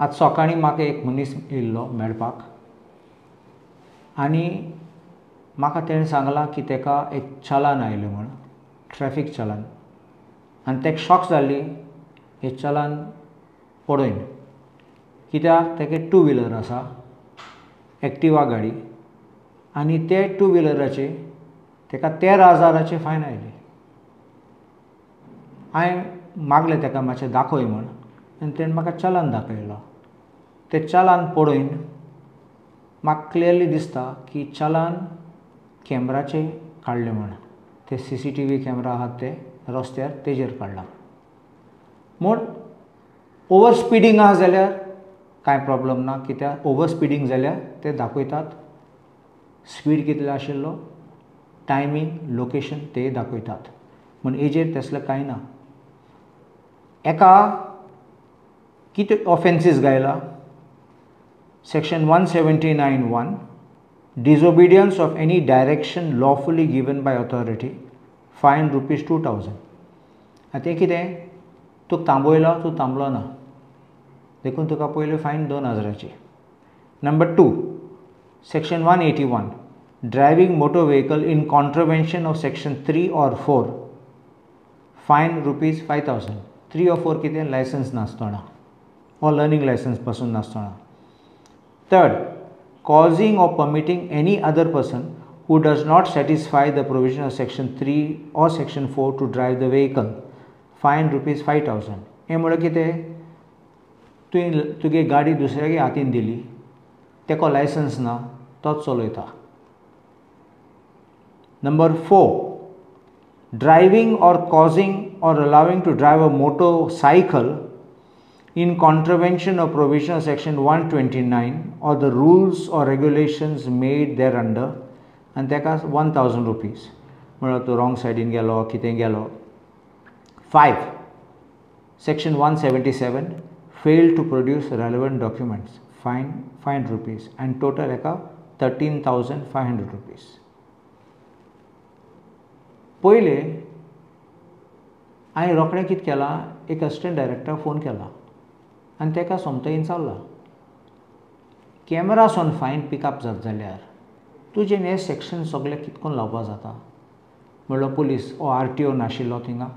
आज सकाळीं म्हाका एक मनीस येयल्लो मेळपाक आनी म्हाका तेणें सांगलां की ताका एक चलान आयलें म्हूण ट्रॅफीक चलान आनी ताका शॉक जाल्ली हें चलान पळोवन कित्याक ताका टू व्हिलर आसा एक्टिवा गाडी आनी ते टू व्हिलराचे ताका 13,000ची फायन आयली. हांवें मागलें ताका मातशें दाखय म्हूण आनी ताणें म्हाका चलान दाखयलो. तें चलान पळोवन म्हाका क्लियरली दिसता की चलान कॅमेराचेर काडलें म्हूण ते CCTV कॅमेरा आहात ते रस्त्यार तेजेर काडला. म्हूण ओवर स्पिडींग आहा जाल्यार कांय प्रॉब्लम ना कित्याक ओवर स्पिडींग जाल्यार ते दाखयतात स्पीड कितलो आशिल्लो टायमींग लोकेशन ते दाखयतात म्हूण हेजेर तसलें कांय ना. एका कितें ऑफेन्सीस गायला section 179(1) disobedience of any direction lawfully given by authority fine ₹2,000. आतां तें कितें तुका थांबयलो तूं थांबलो ना देखून तुका पयलीं फायन 2,000ची. Number 2 section 181 driving motor vehicle in contravention of section 3 or 4 fine ₹5,000. 3 or 4 कितें लायसन्स नासतना or लर्निंग लायसन्स पासून नासतना. Third, causing or permitting any other person who does not satisfy the provision of section 3 or section 4 to drive the vehicle, fine ₹5,000. हे म्हळ्यार कितें तुगे गाडी दुसऱ्यागे हातीन दिली तेको लायसन्स ना तोच चलयता. Number 4 driving or causing or allowing to drive a motorcycle in contravention of provision of section 129 or the rules or regulations made thereunder and ताका ₹1,000 म्हळ्यार तो रॉंग सायडीन गेलो कितें गेलो. 5 section 177 failed to produce relevant documents fine ₹5 and total हाका ₹13,500. पयले हांवें रोखडें कितें केलां एक असिस्टंट डायरेक्टराक फोन केला आनी ताका सोमतेन चालला कॅमेरासून फायन पिकअप जाता जाल्यार तुजें हें सेक्शन सगळें कितकोन लावपा जाता. म्हणलो पुलीस RTO नाशिल्लो थिंगा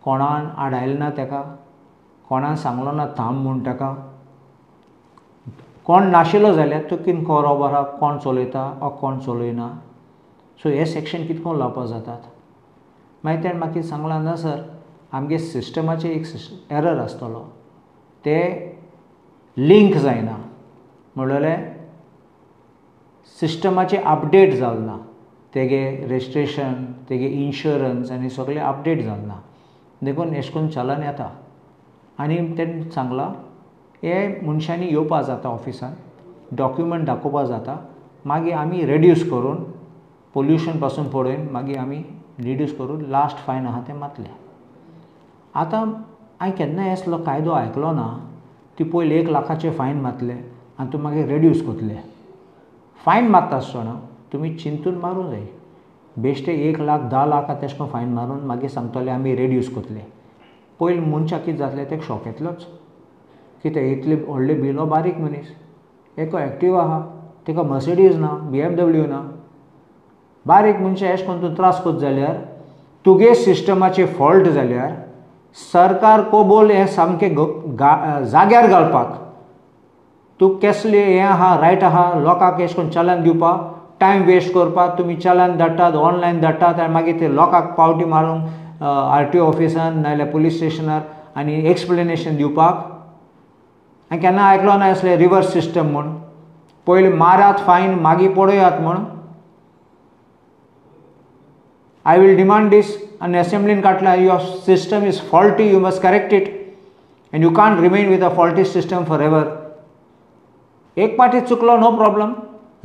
कोणान आडायलें ना ताका कोणान सांगलो ना थांब म्हूण ताका कोण नाशिल्लो जाल्यार तूं कितें खबर आहा कोण चलयता वा कोण चलयना. सो हे सेक्शन कितकोन लावपा जातात. मागीर ताणें म्हाका सांगलां ना सर आमगे सिस्टमाचेर एक एरर आसतलो ते लिंक जायना म्हणलें सिस्टमाचें अपडेट जालें ना तेगे रेजिस्ट्रेशन तेगे इन्शुरन्स आनी सगळें अपडेट जालें ना देखून अशें करून चलन येता. आनी तेणें सांगलां हे मनशांनी येवपा जाता ऑफिसान डॉक्युमेंट दाखोवपा जाता मागीर आमी रेड्यूस करून पोल्युशन पासून पळोवन मागीर आमी रिड्यूस करून लास्ट फायन आहा तें मातलें. आतां हांवें केन्नाय असलो कायदो आयकलो ना ती पयलीं 1,00,000चे फायन मारतले आनी तूं मागीर रेड्यूस करतले. फायन मारता आसतना तुमी चिंतून मारूं जाय बेश्टे 1,00,000 10,00,000 तेश कोन्न फायन मारून मागीर सांगतले आमी रेड्यूस करतले. पयलीं मनशाक कितें जातलें तेका शॉक येतलोच कितें इतले व्हडले बिलो बारीक मनीस एको एक्टिवा आहा तेका मर्सिडीज ना BMW ना बारीक मनशां अशें करून तूं त्रास करता जाल्यार तुगे सिस्टमाचे फॉल्ट जाल्यार सरकार कोबोल हें सामकें जाग्यार घालपाक तूं कसलें हें आहा रायट आहा लोकांक अशें करून चलन दिवपाक टायम वेस्ट करपाक तुमी चलन धाडटात ऑनलायन धाडटात आनी मागीर ते लोकांक पावटी मारूंक RTO ऑफिसान नाजाल्यार पुलीस स्टेशनार आनी एक्सप्लेनेशन दिवपाक. हांवें केन्ना आयकलो ना असलें रिवर्स सिस्टम म्हूण पयलीं मारात फायन मागीर पळयात म्हूण. I will demand this and assembly Katla your system is faulty you must correct it and you can't remain with a faulty system forever. एक पाटी चुकलो नो प्रॉब्लम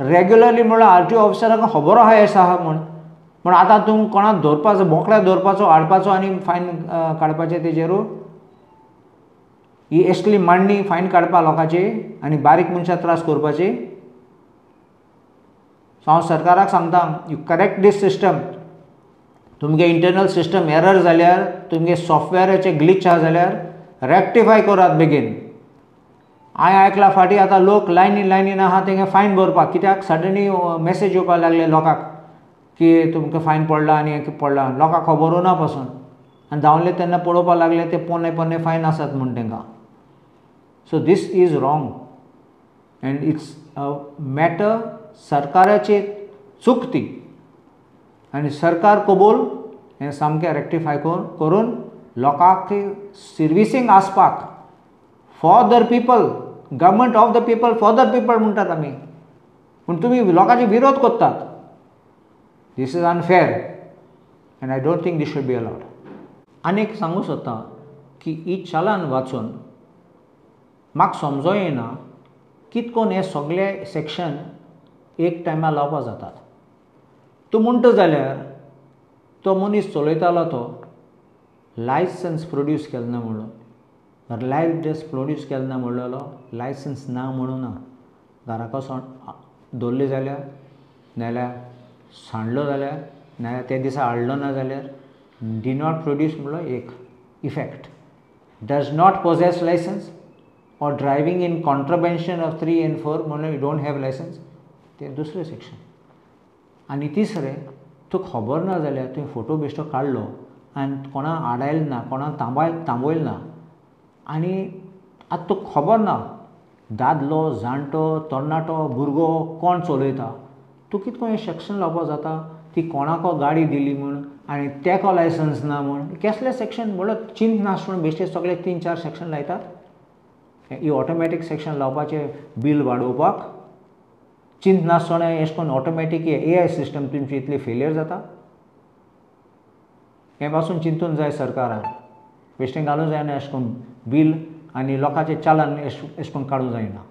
रेग्युलरली म्हळ्यार RTO ऑफिसराक खबर आहा हें आहा म्हूण आतां तूं कोणाक दवरपाचो बोकड्याक दवरपाचो हाडपाचो आनी फायन काडपाचें तेजेरू ही असली मांडणी फायन काडपा लोकांची आनी बारीक मनशां त्रास करपाची. सो हांव सरकाराक सांगता यू करेक्ट दीस सिस्टम. तुमगे इंटरनल सिस्टम एरर जाल्यार तुमगे सॉफ्टवेराचे ग्लिच आहा जाल्यार रेक्टिफाय करात बेगीन हांवें आयकलां फाटीं आतां लोक लायनीन आहा तेंगे फायन भरपाक, कित्याक सडनली मॅसेज येवपाक लागले लोकांक की तुमकां फायन पडला आनी हें पडला, लोकांक खबरूं ना पासून, आनी धांवले तेन्ना पळोवपाक लागले ते पोन्ने फायन आसात म्हूण तेंकां. So this is wrong and it's a matter सरकाराची चूक ती, आनी सरकार कबूल हें सामकें रेक्टिफाय करून लोकांक सर्विसींग आसपाक for the people, government of the people for the people म्हणटात आमी, पूण तुमी लोकांचे विरोध करतात. This is unfair and I don't think this should be allowed. आनी एक सांगूंक सोदतां की ही चलान वाचून म्हाका समजो येना कितें करून हे सगळे सेक्शन एक टायमार लावपाक जातात. तूं म्हणटा जाल्यार तो मनीस चलयतालो तो लायसन्स प्रोड्यूस केलो ना म्हणून, लायसन्स प्रोड्यूस केलो ना म्हणलेलो, लायसन्स ना म्हणून ना, घराक वचोन दवरली जाल्यार, नाजाल्यार सांडलो जाल्यार, नाजाल्यार ते दिसा हाडलो ना जाल्यार डी नॉट प्रोड्यूस म्हणलो एक effect. Does not possess licence or driving in contravention of 3 and 4 म्हणून you don't have license, ते दुसरें सेक्शन. आनी तिसरें, तुका खबर ना जाल्यार तुवें फोटो बिश्टो काडलो आनी कोणाक आडायलो ना, कोणाक थांबयलो ना, आनी आतां तुका खबर ना दादलो, जाणटो, तरणाटो, भुरगो कोण चलयता, तूं कितें करून हें सेक्शन लावपाक जाता ती कोणाको गाडी दिली म्हूण आनी तेको लायसन्स ना म्हूण. कसलें सेक्शन म्हणल्यार चिंत नासतना बेश्टे सगळे 3-4 सेक्शन लायतात. ही ऑटोमॅटीक सेक्शन लावपाचें बील वाडोवपाक चिंत नासतना अशें करून ऑटोमॅटीक AI सिस्टम तुमची इतली फेलियर जाता. हे पासून चिंतून जाय सरकारान, बेश्टें घालूंक जायना अशें करून बील आनी लोकांचें चलान अशें करून काडूंक जायना.